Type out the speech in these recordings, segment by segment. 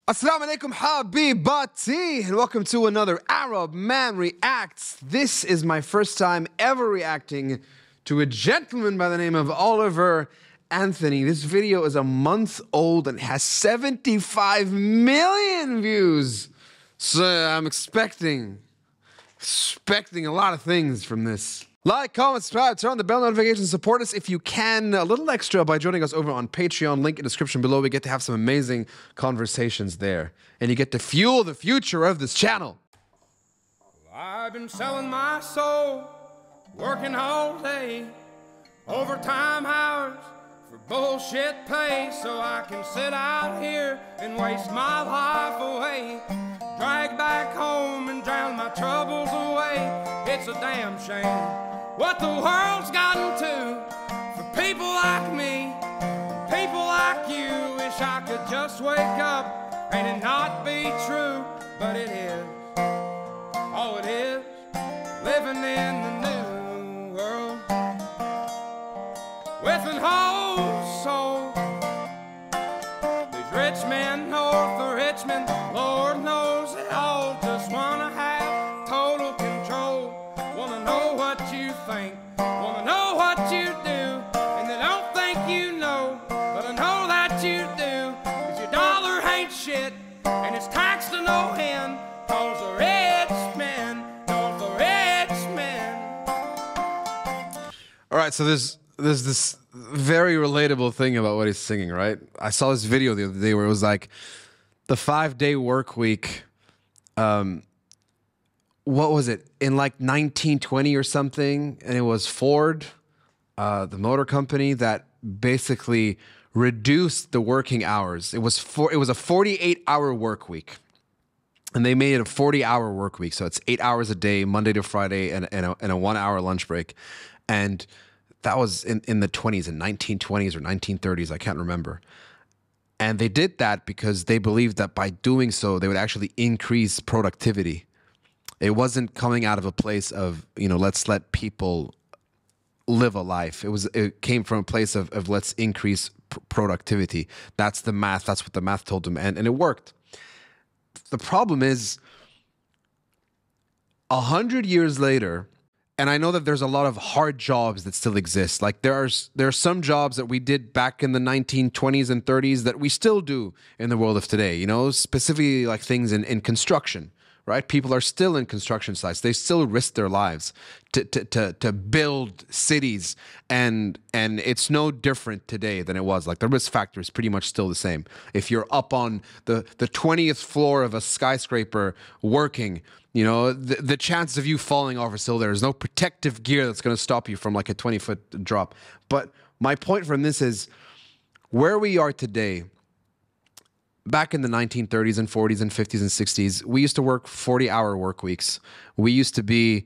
Assalamu alaikum habibati, and welcome to another Arab Man Reacts. This is my first time ever reacting to a gentleman by the name of Oliver Anthony. This video is a month old and has 75 million views. So I'm expecting a lot of things from this. Like, comment, subscribe, turn on the bell notifications, support us if you can. A little extra by joining us over on Patreon. Link in the description below. We get to have some amazing conversations there. And you get to fuel the future of this channel. I've been selling my soul, working all day, overtime hours for bullshit pay, so I can sit out here and waste my life away, drag back home and drown my troubles away. It's a damn shame what the world's gotten to for people like me, people like you. Wish I could just wake up and it not be true, but it is. Oh, it is living in the new world with an whole soul. These rich men north of Richmond, Lord knows they all just wanna have total control. Wanna know what you think, wanna know what you do, and they don't think you know, but I know that you do, 'cause your dollar ain't shit, and it's taxed to no end, 'cause the rich men, the rich men. All right, so there's this very relatable thing about what he's singing, right? I saw this video the other day where it was like the 5-day work week. What was it, in like 1920 or something? And it was Ford, the motor company, that basically reduced the working hours. It was a 48-hour work week, and they made it a 40-hour work week. So it's 8 hours a day, Monday to Friday, and a 1-hour lunch break. And that was in the 20s, in 1920s or 1930s, I can't remember. And they did that because they believed that by doing so, they would actually increase productivity. It wasn't coming out of a place of, let's let people live a life. It came from a place of let's increase productivity. That's the math. That's what the math told them. And it worked. The problem is 100 years later, and I know that there's a lot of hard jobs that still exist. Like there are some jobs that we did back in the 1920s and 30s that we still do in the world of today, specifically like things in construction. Right? People are still in construction sites. They still risk their lives to build cities, and it's no different today than it was. Like the risk factor is pretty much still the same. If you're up on the 20th floor of a skyscraper working, the chances of you falling off are still there. There's no protective gear that's going to stop you from like a 20-foot drop. But my point from this is where we are today. Back in the 1930s and 40s and 50s and 60s, we used to work 40-hour work weeks. We used to be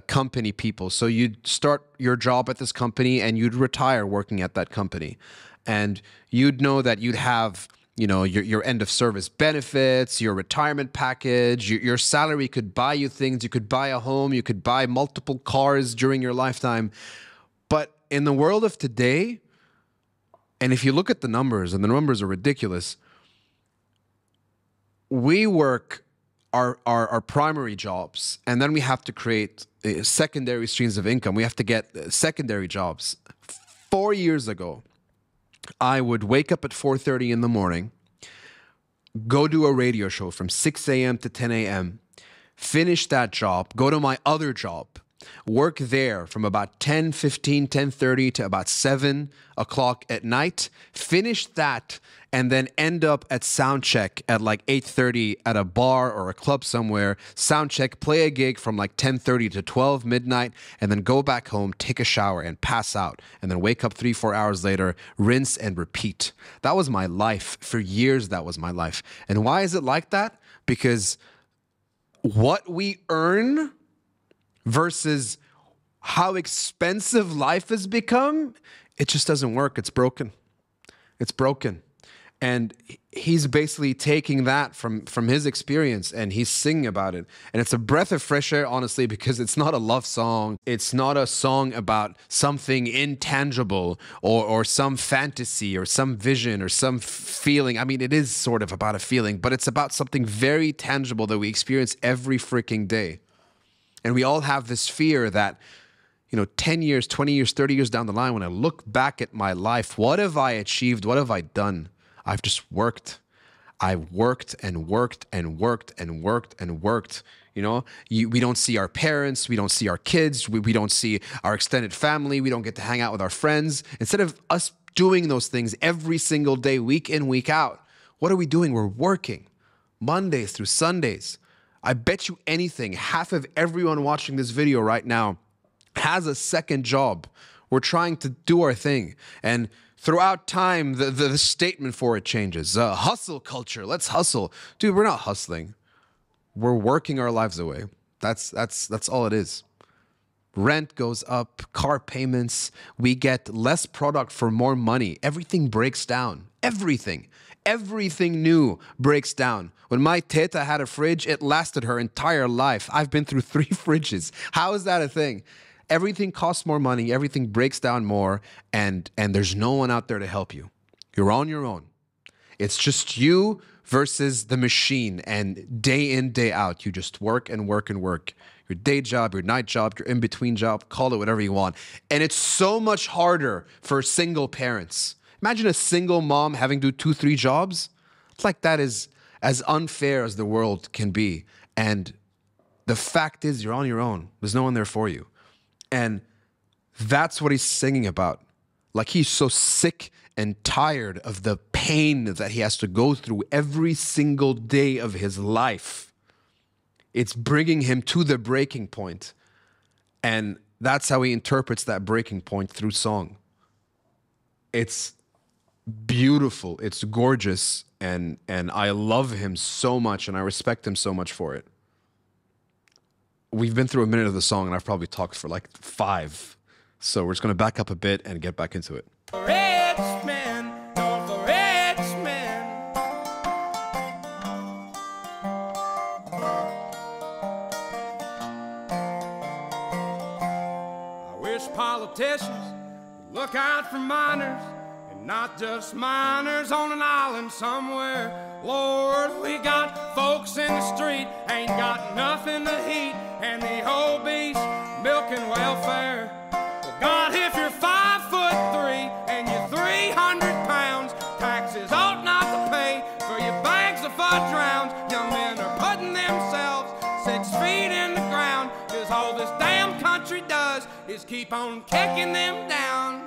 company people. So you'd start your job at this company and you'd retire working at that company. And you'd know that you'd have, your end of service benefits, your retirement package, your salary could buy you things. You could buy a home. You could buy multiple cars during your lifetime. But in the world of today, and if you look at the numbers, and the numbers are ridiculous, we work our primary jobs, and then we have to create secondary streams of income. We have to get secondary jobs. 4 years ago, I would wake up at 4:30 in the morning, go do a radio show from 6 a.m. to 10 a.m., finish that job, go to my other job, work there from about 10:15, 10:30 to about 7 o'clock at night, finish that, and then end up at sound check at like 8:30 at a bar or a club somewhere, sound check, play a gig from like 10:30 to 12 midnight, and then go back home, take a shower, and pass out, and then wake up 3-4 hours later, rinse and repeat. That was my life. For years, that was my life. And why is it like that? Because what we earn versus how expensive life has become, it just doesn't work. It's broken. It's broken. And he's basically taking that from his experience and he's singing about it. And it's a breath of fresh air, honestly, because it's not a love song. It's not a song about something intangible or some fantasy or some vision or some feeling. I mean, it is sort of about a feeling, but it's about something very tangible that we experience every freaking day. And we all have this fear that, 10 years, 20 years, 30 years down the line, when I look back at my life, what have I achieved? What have I done? I've just worked. I worked and worked and worked and worked and worked. We don't see our parents. We don't see our kids. We don't see our extended family. We don't get to hang out with our friends. Instead of us doing those things every single day, week in, week out, what are we doing? We're working Mondays through Sundays. I bet you anything, half of everyone watching this video right now has a second job. We're trying to do our thing. And throughout time, the statement for it changes. Hustle culture. Let's hustle. Dude, we're not hustling. We're working our lives away. That's all it is. Rent goes up, car payments. We get less product for more money. Everything breaks down. Everything. Everything new breaks down. When my teta had a fridge, it lasted her entire life. I've been through 3 fridges. How is that a thing? Everything costs more money, everything breaks down more, and there's no one out there to help you. You're on your own. It's just you versus the machine, and day in, day out, you just work and work and work. Your day job, your night job, your in-between job, call it whatever you want. And it's so much harder for single parents. Imagine a single mom having to do 2, 3 jobs. It's like that is as unfair as the world can be. And the fact is, you're on your own. There's no one there for you. And that's what he's singing about. Like, he's so sick and tired of the pain that he has to go through every single day of his life. It's bringing him to the breaking point. And that's how he interprets that breaking point through song. It's beautiful. It's gorgeous. And I love him so much, and I respect him so much for it. We've been through a minute of the song, and I've probably talked for like 5. So we're just going to back up a bit and get back into it. Richmond, north of Richmond. I wish politicians would look out for minors, and not just minors on an island somewhere. Lord, we got folks in the street, ain't got nothing to eat, and the obese milking welfare. Well, God, if you're 5'3" and you're 300 pounds, taxes ought not to pay for your bags of fudge rounds. Young men are putting themselves 6 feet in the ground, 'cause all this damn country does is keep on kicking them down.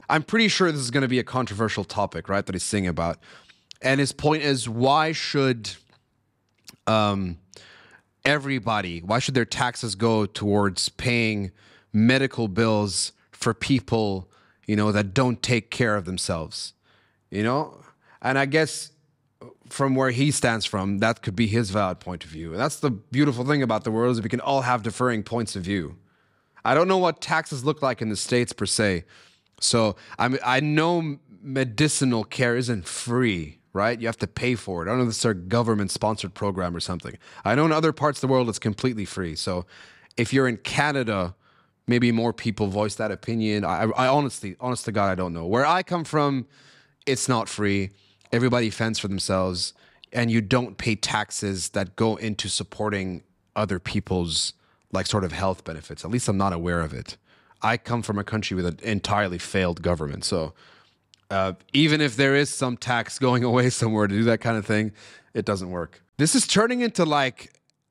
I'm pretty sure this is going to be a controversial topic, right, that he's singing about. And his point is, why should why should their taxes go towards paying medical bills for people, that don't take care of themselves, And I guess from where he stands from, that could be his valid point of view. And that's the beautiful thing about the world, is we can all have differing points of view. I don't know what taxes look like in the States per se. So I know medicinal care isn't free, right? You have to pay for it. I don't know if it's a government-sponsored program or something. I know in other parts of the world it's completely free. So if you're in Canada, maybe more people voice that opinion. I honestly, honest to God, I don't know. Where I come from, it's not free. Everybody fends for themselves, and you don't pay taxes that go into supporting other people's sort of health benefits. At least I'm not aware of it. I come from a country with an entirely failed government. So even if there is some tax going away somewhere to do that kind of thing, it doesn't work. This is turning into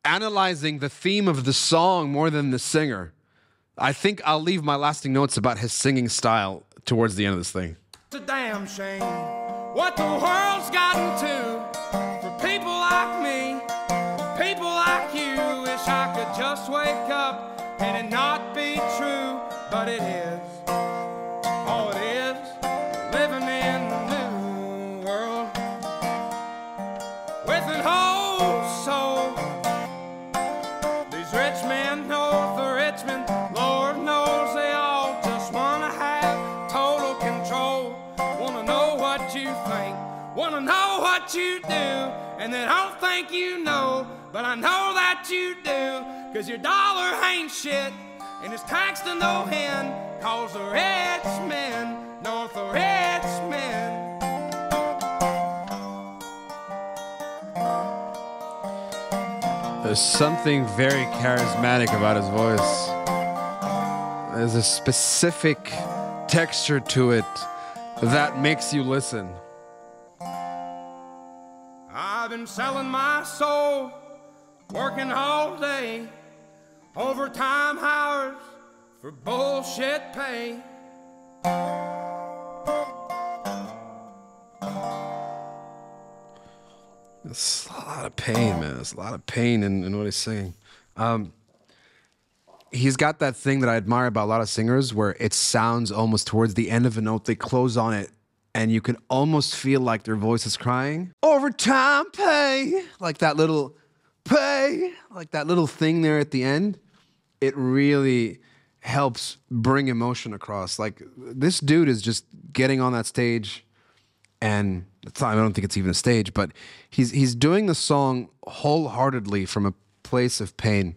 analyzing the theme of the song more than the singer. I think I'll leave my lasting notes about his singing style towards the end of this thing. It's a damn shame what the world's gotten to for people like me, people like you. Wish I could just wake up and it not be true, but it is. Oh, it is living in the new world with an whole soul. These rich men north of Richmond, Lord knows they all just want to have total control. Want to know what you think, what you do, and they don't think you know, but I know that you do, 'cause your dollar ain't shit, and it's taxed to no end, 'cause the rich men know the rich men. There's something very charismatic about his voice. There's a specific texture to it that makes you listen. I've been selling my soul, working all day, overtime hours for bullshit pay. It's a lot of pain, man. There's a lot of pain in what he's singing. He's got that thing that I admire about a lot of singers where it sounds almost towards the end of a note, they close on it, and you can almost feel like their voice is crying. Overtime pay! Like that little pay! Like that little thing there at the end. It really helps bring emotion across. Like, this dude is just getting on that stage, and I don't think it's even a stage, but he's doing the song wholeheartedly from a place of pain.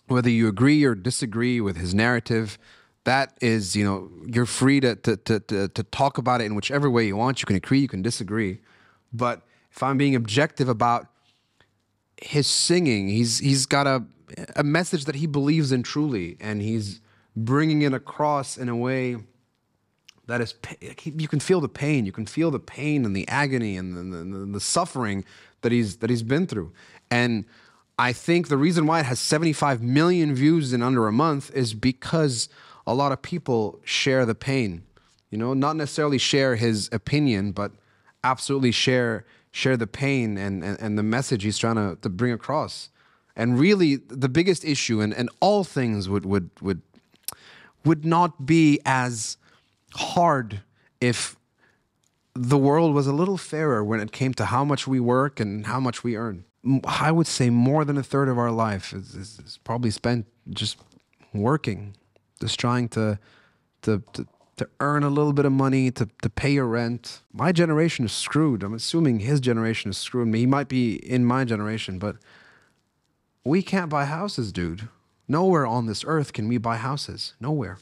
Whether you agree or disagree with his narrative, that is, you know, you're free to talk about it in whichever way you want. You can agree, you can disagree. But if I'm being objective about his singing, he's got a message that he believes in truly, and he's bringing it across in a way that is, you can feel the pain. You can feel the pain and the agony and the suffering that he's been through. And I think the reason why it has 75 million views in under a month is because a lot of people share the pain. You know, not necessarily share his opinion, but absolutely share the pain and the message he's trying to bring across. And really, the biggest issue, and all things would not be as hard if the world was a little fairer when it came to how much we work and how much we earn. I would say more than a third of our life is probably spent just working, just trying to earn a little bit of money, to pay your rent. My generation is screwed. I'm assuming his generation is screwed. He might be in my generation, but we can't buy houses, dude. Nowhere on this earth can we buy houses. Nowhere.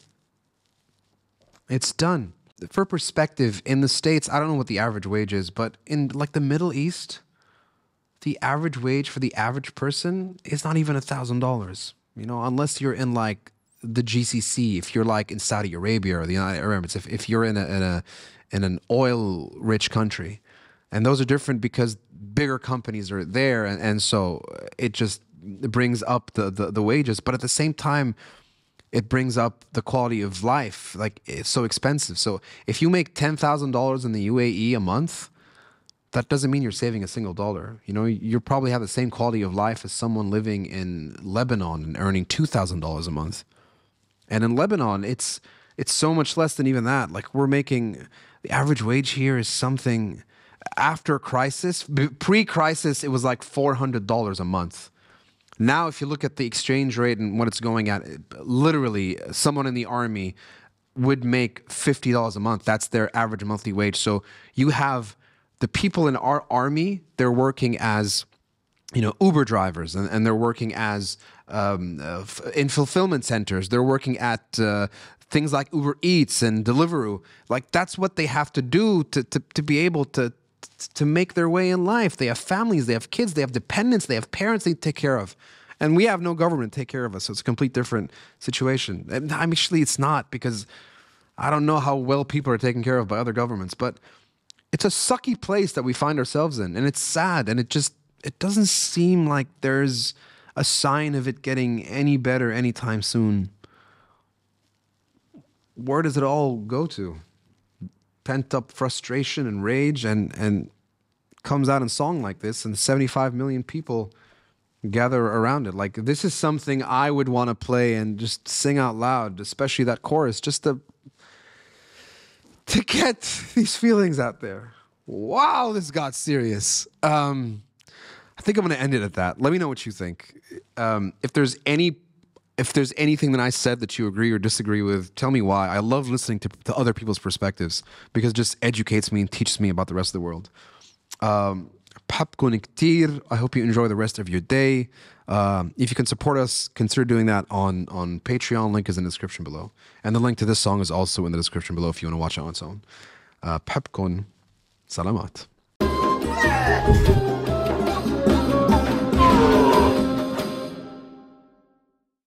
It's done. For perspective, in the States, I don't know what the average wage is, but in like the Middle East, the average wage for the average person is not even $1,000. You know, unless you're in like the GCC, if you're like in Saudi Arabia or the United Arab Emirates, if you're in an oil-rich country, and those are different because bigger companies are there, and so it just brings up the wages. But at the same time, it brings up the quality of life. Like, it's so expensive. So if you make $10,000 in the UAE a month, that doesn't mean you're saving a single dollar. You know, you probably have the same quality of life as someone living in Lebanon and earning $2,000 a month. And in Lebanon, it's so much less than even that. Like, we're making, the average wage here is something, after crisis, pre-crisis, it was like $400 a month. Now, if you look at the exchange rate and what it's going at, literally, someone in the army would make $50 a month. That's their average monthly wage. So you have the people in our army, they're working as, you know, Uber drivers, and they're working as in fulfillment centers. They're working at things like Uber Eats and Deliveroo. Like, that's what they have to do to be able to make their way in life. They have families, they have kids, they have dependents, they have parents they take care of. And we have no government to take care of us, so it's a complete different situation. And actually, it's not, because I don't know how well people are taken care of by other governments, but it's a sucky place that we find ourselves in, and it's sad, and it doesn't seem like there's a sign of it getting any better anytime soon. Where does it all go to? Pent-up frustration and rage, and comes out in song like this, and 75 million people gather around it. Like, this is something I would want to play and just sing out loud, especially that chorus, just to get these feelings out there. Wow, this got serious. I think I'm going to end it at that. Let me know what you think. If there's anything that I said that you agree or disagree with, tell me why. I love listening to other people's perspectives, because it just educates me and teaches me about the rest of the world. بحبكن كتير. I hope you enjoy the rest of your day. If you can support us, consider doing that on Patreon. Link is in the description below. And the link to this song is also in the description below if you want to watch it on its own. بحبكن. Salamat.